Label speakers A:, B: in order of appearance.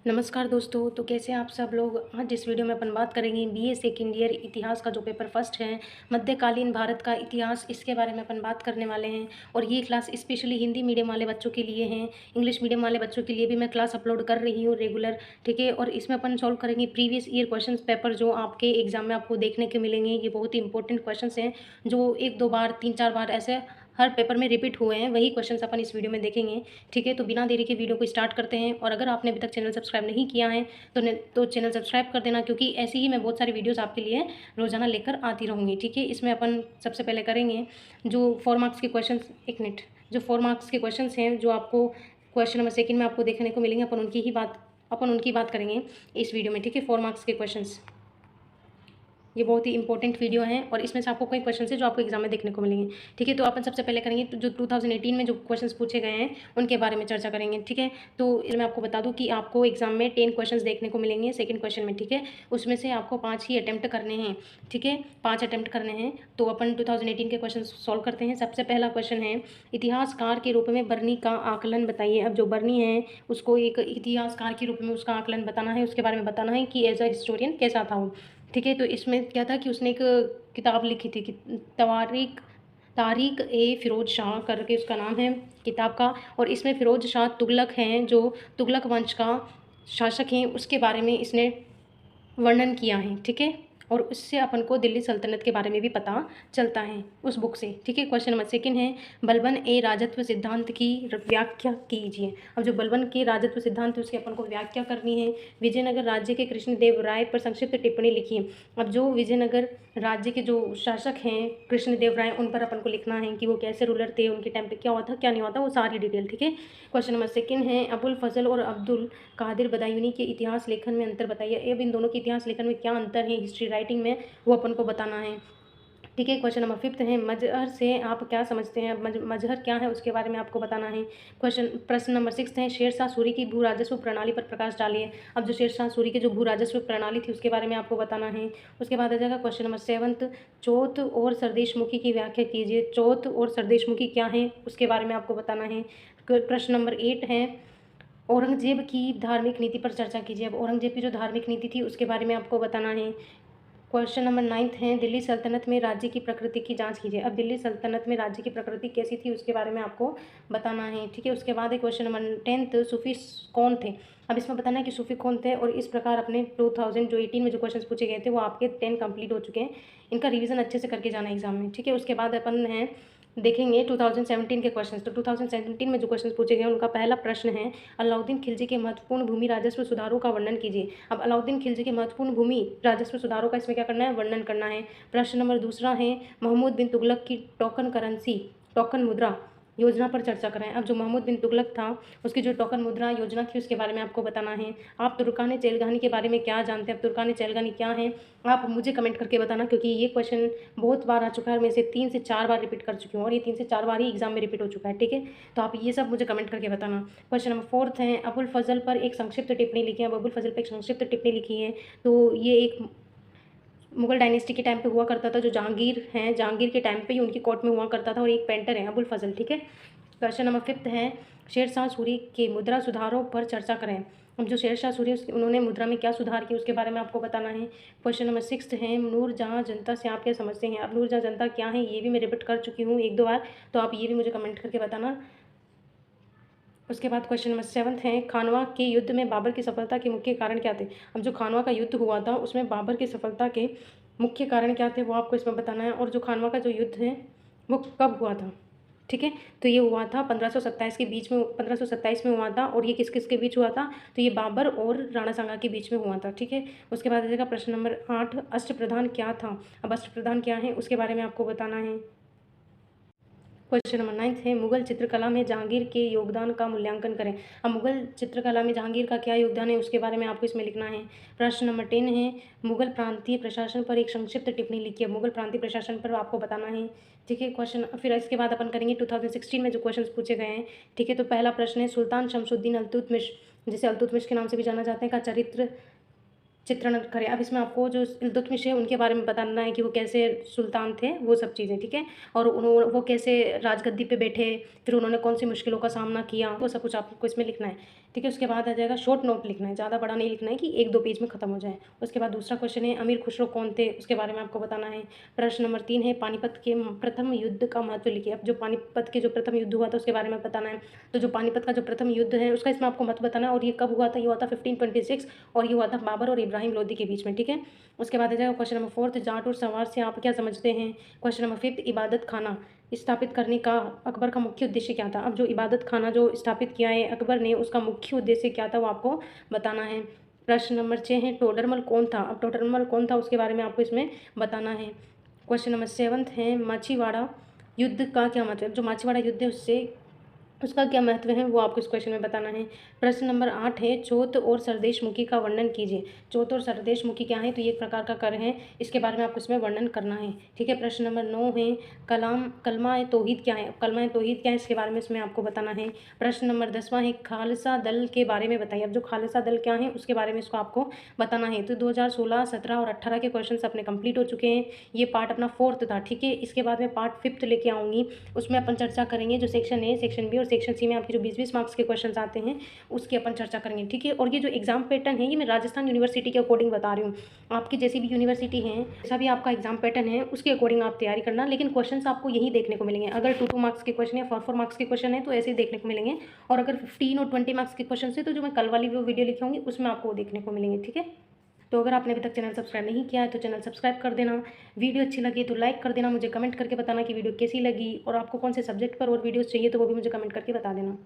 A: नमस्कार दोस्तों। तो कैसे हैं आप सब लोग। आज इस वीडियो में अपन बात करेंगे बीए सेकेंड ईयर इतिहास का जो पेपर फर्स्ट है, मध्यकालीन भारत का इतिहास, इसके बारे में अपन बात करने वाले हैं। और ये क्लास स्पेशली हिंदी मीडियम वाले बच्चों के लिए हैं। इंग्लिश मीडियम वाले बच्चों के लिए भी मैं क्लास अपलोड कर रही हूँ रेगुलर, ठीक है। और इसमें अपन सॉल्व करेंगे प्रीवियस ईयर क्वेश्चन पेपर जो आपके एग्जाम में आपको देखने के मिलेंगे। ये बहुत ही इंपॉर्टेंट क्वेश्चन हैं जो एक दो बार तीन चार बार ऐसे हर पेपर में रिपीट हुए हैं। वही क्वेश्चंस अपन इस वीडियो में देखेंगे, ठीक है। तो बिना देरी के वीडियो को स्टार्ट करते हैं। और अगर आपने अभी तक चैनल सब्सक्राइब नहीं किया है तो चैनल सब्सक्राइब कर देना, क्योंकि ऐसे ही मैं बहुत सारी वीडियोस आपके लिए रोजाना लेकर आती रहूँगी, ठीक है। इसमें अपन सबसे पहले करेंगे जो 4 मार्क्स के क्वेश्चन। एक मिनट, जो 4 मार्क्स के क्वेश्चन हैं जो आपको क्वेश्चन नंबर सेकंड में आपको देखने को मिलेंगे, अपन उनकी बात करेंगे इस वीडियो में, ठीक है। 4 मार्क्स के क्वेश्चन, ये बहुत ही इंपॉर्टेंट वीडियो है और इसमें से आपको कई क्वेश्चन है जो आपको एग्जाम में देखने को मिलेंगे, ठीक है। तो अपन सबसे पहले करेंगे तो जो 2018 में जो क्वेश्चंस पूछे गए हैं उनके बारे में चर्चा करेंगे, ठीक है। तो मैं आपको बता दूं कि आपको एग्जाम में 10 क्वेश्चंस देखने को मिलेंगे सेकंड क्वेश्चन में, ठीक है। उसमें से आपको 5 ही अटैम्प्ट करने हैं, ठीक है। 5 अटैम्प्ट करने हैं। तो अपन 2018 के क्वेश्चन सॉल्व करते हैं। सबसे पहला क्वेश्चन है, इतिहासकार के रूप में बर्नी का आकलन बताइए। अब जो बर्नी है उसको एक इतिहासकार के रूप में उसका आकलन बताना है, उसके बारे में बताना है कि एज अ हिस्टोरियन कैसा था वो, ठीक है। तो इसमें क्या था कि उसने एक किताब लिखी थी कि तवारीख तारिक ए फ़िरोज़ शाह करके उसका नाम है किताब का। और इसमें फ़िरोज़ शाह तुगलक हैं, जो तुगलक वंश का शासक हैं, उसके बारे में इसने वर्णन किया है, ठीक है। और उससे अपन को दिल्ली सल्तनत के बारे में भी पता चलता है उस बुक से, ठीक है। क्वेश्चन नंबर सेकंड है, बलबन ए राजत्व सिद्धांत की व्याख्या कीजिए। अब जो बलबन के राजत्व सिद्धांत है उसकी अपन को व्याख्या करनी है। विजयनगर राज्य के कृष्णदेव राय पर संक्षिप्त टिप्पणी लिखिए। अब जो विजयनगर राज्य के जो शासक हैं कृष्णदेव राय, उन पर अपन को लिखना है कि वो कैसे रूलर थे, उनके टाइम पे क्या हुआ था क्या नहीं हुआ था, वो सारी डिटेल, ठीक है। क्वेश्चन नंबर सेकंड है, अबुल फजल और अब्दुल कादिर बदायूनी के इतिहास लेखन में अंतर बताइए। अब इन दोनों के इतिहास लेखन में क्या अंतर है हिस्ट्री राइटिंग में, वो अपन को बताना है, ठीक है। क्वेश्चन नंबर फिफ्थ है, मजहर से आप क्या समझते हैं। मजहर क्या है उसके बारे में आपको बताना है। प्रश्न नंबर सिक्स है, शेरशाह सूरी की भू राजस्व प्रणाली पर प्रकाश डालिए। अब जो शेरशाह सूरी की जो भू राजस्व प्रणाली थी उसके बारे में आपको बताना है। उसके बाद आ जाएगा क्वेश्चन नंबर सेवंथ, चौथ और सरदेशमुखी की व्याख्या कीजिए। चौथ और सरदेशमुखी क्या है उसके बारे में आपको बताना है। प्रश्न नंबर 8 है, औरंगजेब की धार्मिक नीति पर चर्चा कीजिए। अब औरंगजेब की जो धार्मिक नीति थी उसके बारे में आपको बताना है। क्वेश्चन नंबर 9 है, दिल्ली सल्तनत में राज्य की प्रकृति की जांच कीजिए। अब दिल्ली सल्तनत में राज्य की प्रकृति कैसी थी उसके बारे में आपको बताना है, ठीक है। उसके बाद है क्वेश्चन नंबर 10, सूफी कौन थे। अब इसमें बताना है कि सूफी कौन थे। और इस प्रकार अपने 2018 में जो क्वेश्चन पूछे गए थे वो आपके 10 कंप्लीट हो चुके हैं। इनका रिविजन अच्छे से करके जाना एग्जाम में, ठीक है। उसके बाद अपन है देखेंगे 2017 के क्वेश्चन। तो 2017 में जो क्वेश्चन पूछे गए उनका पहला प्रश्न है, अलाउद्दीन खिलजी के महत्वपूर्ण भूमि राजस्व सुधारों का वर्णन कीजिए। अब अलाउद्दीन खिलजी के महत्वपूर्ण भूमि राजस्व सुधारों का इसमें क्या करना है, वर्णन करना है। प्रश्न नंबर दूसरा है, महमूद बिन तुगलक की टोकन मुद्रा योजना पर चर्चा करें। अब जो महमूद बिन तुगलक था उसकी जो टोकन मुद्रा योजना थी उसके बारे में आपको बताना है। आप तुर्कान चैलगानी के बारे में क्या जानते हैं। अब तुर्कान चैलगानी क्या है आप मुझे कमेंट करके बताना, क्योंकि ये क्वेश्चन बहुत बार आ चुका है। मैं इसे 3 से 4 बार रिपीट कर चुकी हूँ और ये 3 से 4 बार ही एग्जाम में रिपीट हो चुका है, ठीक है। तो आप ये सब मुझे कमेंट करके बताना। क्वेश्चन नंबर 4 है, अबुल फजल पर एक संक्षिप्त टिप्पणी लिखी है। अब अबुल फजल पर एक संक्षिप्त टिप्पणी लिखी है। तो ये एक मुगल डायनेस्टी के टाइम पे हुआ करता था, जो जहांगीर हैं जहांगीर के टाइम पे ही उनकी कोर्ट में हुआ करता था, और एक पेंटर है अबुल फजल, ठीक है। क्वेश्चन नंबर 5 है, शेरशाह सूरी के मुद्रा सुधारों पर चर्चा करें। अब जो शेरशाह सूरी उन्होंने मुद्रा में क्या सुधार किया उसके बारे में आपको बताना है। क्वेश्चन नंबर 6 है, नूरजहाँ जनता से आप क्या समझते हैं। अब नूरजहाँ जनता क्या है ये भी मैं रिपीट कर चुकी हूँ एक दो बार, तो आप ये भी मुझे कमेंट करके बताना। उसके बाद क्वेश्चन नंबर 7 है, खानवा के युद्ध में बाबर की सफलता के मुख्य कारण क्या थे। अब जो खानवा का युद्ध हुआ था उसमें बाबर की सफलता के मुख्य कारण क्या थे वो आपको इसमें बताना है। और जो खानवा का जो युद्ध है वो कब हुआ था, ठीक है। तो ये हुआ था 1527 के बीच में, 1527 में हुआ था। और ये किस किस के बीच हुआ था, तो ये बाबर और राणा सांगा के बीच में हुआ था, ठीक है। उसके बाद आ जाएगा प्रश्न नंबर 8, अष्टप्रधान क्या था। अब अष्टप्रधान क्या है उसके बारे में आपको बताना है। क्वेश्चन नंबर 9 है, मुगल चित्रकला में जहांगीर के योगदान का मूल्यांकन करें। अब मुगल चित्रकला में जहांगीर का क्या योगदान है उसके बारे में आपको इसमें लिखना है। प्रश्न नंबर 10 है, मुगल प्रांतीय प्रशासन पर एक संक्षिप्त टिप्पणी लिखिए। मुगल प्रांतीय प्रशासन पर आपको बताना है, ठीक है। क्वेश्चन फिर इसके बाद अपन करेंगे 2016 में जो क्वेश्चन पूछे गए हैं, ठीक है। तो पहला प्रश्न है, सुल्तान शमसुद्दीन अल्तुतमिश, जिसे अल्तुतमिश के नाम से भी जाना जाते हैं, का चरित्र चित्रण करें। अब इसमें आपको जो इल्तुतमिश है उनके बारे में बताना है कि वो कैसे सुल्तान थे, वो सब चीज़ें, ठीक है। और उन्होंने वो कैसे राजगद्दी पे बैठे, फिर उन्होंने कौन सी मुश्किलों का सामना किया, वो सब कुछ आपको इसमें लिखना है। ठीक है। उसके बाद आ जाएगा शॉर्ट नोट लिखना है, ज़्यादा बड़ा नहीं लिखना है कि 1-2 पेज में खत्म हो जाए। उसके बाद दूसरा क्वेश्चन है अमीर खुसरो कौन थे, उसके बारे में आपको बताना है। प्रश्न नंबर 3 है पानीपत के प्रथम युद्ध का महत्व लिखिए। अब जो पानीपत के जो प्रथम युद्ध हुआ था उसके बारे में बताना है। तो जो पानीपत का जो प्रथम युद्ध है उसका इसमें आपको महत्व बताना है, और ये कब हुआ था, ये हुआ था 1526, और ये हुआ था बाबर और इब्राहिम लोदी के बीच में। ठीक है। उसके बाद आ जाएगा क्वेश्चन नंबर 4, जाट और सवार से आप क्या समझते हैं। क्वेश्चन नंबर 5, इबादत खाना स्थापित करने का अकबर का मुख्य उद्देश्य क्या था। अब जो इबादत खाना जो स्थापित किया है अकबर ने, उसका मुख्य उद्देश्य क्या था वो आपको बताना है। प्रश्न नंबर 6 है टोडरमल कौन था। अब टोडरमल कौन था उसके बारे में आपको इसमें बताना है। क्वेश्चन नंबर 7 है माछीवाड़ा युद्ध का क्या मतलब है। जो माछीवाड़ा युद्ध है उसका क्या महत्व है वो आपको इस क्वेश्चन में बताना है। प्रश्न नंबर 8 है चौथ और सरदेशमुखी का वर्णन कीजिए। चौथ और सरदेशमुखी क्या है, तो ये एक प्रकार का कर है, इसके बारे में आपको इसमें वर्णन करना है। ठीक है। प्रश्न नंबर 9 है कलमा तौहीद क्या है। कलमा तौहीद क्या है इसके बारे में इसमें आपको बताना है। प्रश्न नंबर 10वां है खालसा दल के बारे में बताइए। अब जो खालसा दल क्या है उसके बारे में इसको आपको बताना है। तो 2016, 17 और 18 के क्वेश्चन अपने कंप्लीट हो चुके हैं। ये पार्ट अपना 4th था। ठीक है। इसके बाद में पार्ट 5th लेके आऊँगी, उसमें अपन चर्चा करेंगे जो सेक्शन ए, सेक्शन बी और सेक्शन सी में आपके जो 20-20 मार्क्स के क्वेश्चंस आते हैं उसकी अपन चर्चा करेंगे। ठीक है। और ये जो एग्जाम पैटर्न है ये मैं राजस्थान यूनिवर्सिटी के अकॉर्डिंग बता रही हूँ। आपकी जैसी भी यूनिवर्सिटी है, जैसा भी आपका एग्जाम पैटर्न है उसके अकॉर्डिंग आप तैयारी करना, लेकिन क्वेश्चंस आपको यही देखने को मिलेंगे। अगर 2-2 मार्क्स के क्वेश्चन या 4-4 मार्क्स के क्वेश्चन है तो ऐसे ही देखने को मिलेंगे, और अगर 15 और 20 मार्क्स के क्वेश्चन है तो जो मैं कल वाली वीडियो लिखी होंगी उसमें आपको वो देखने को मिलेंगे। ठीक है। तो अगर आपने अभी तक चैनल सब्सक्राइब नहीं किया है तो चैनल सब्सक्राइब कर देना। वीडियो अच्छी लगी तो लाइक कर देना, मुझे कमेंट करके बताना कि वीडियो कैसी लगी, और आपको कौन से सब्जेक्ट पर और वीडियोस चाहिए तो वो भी मुझे कमेंट करके बता देना।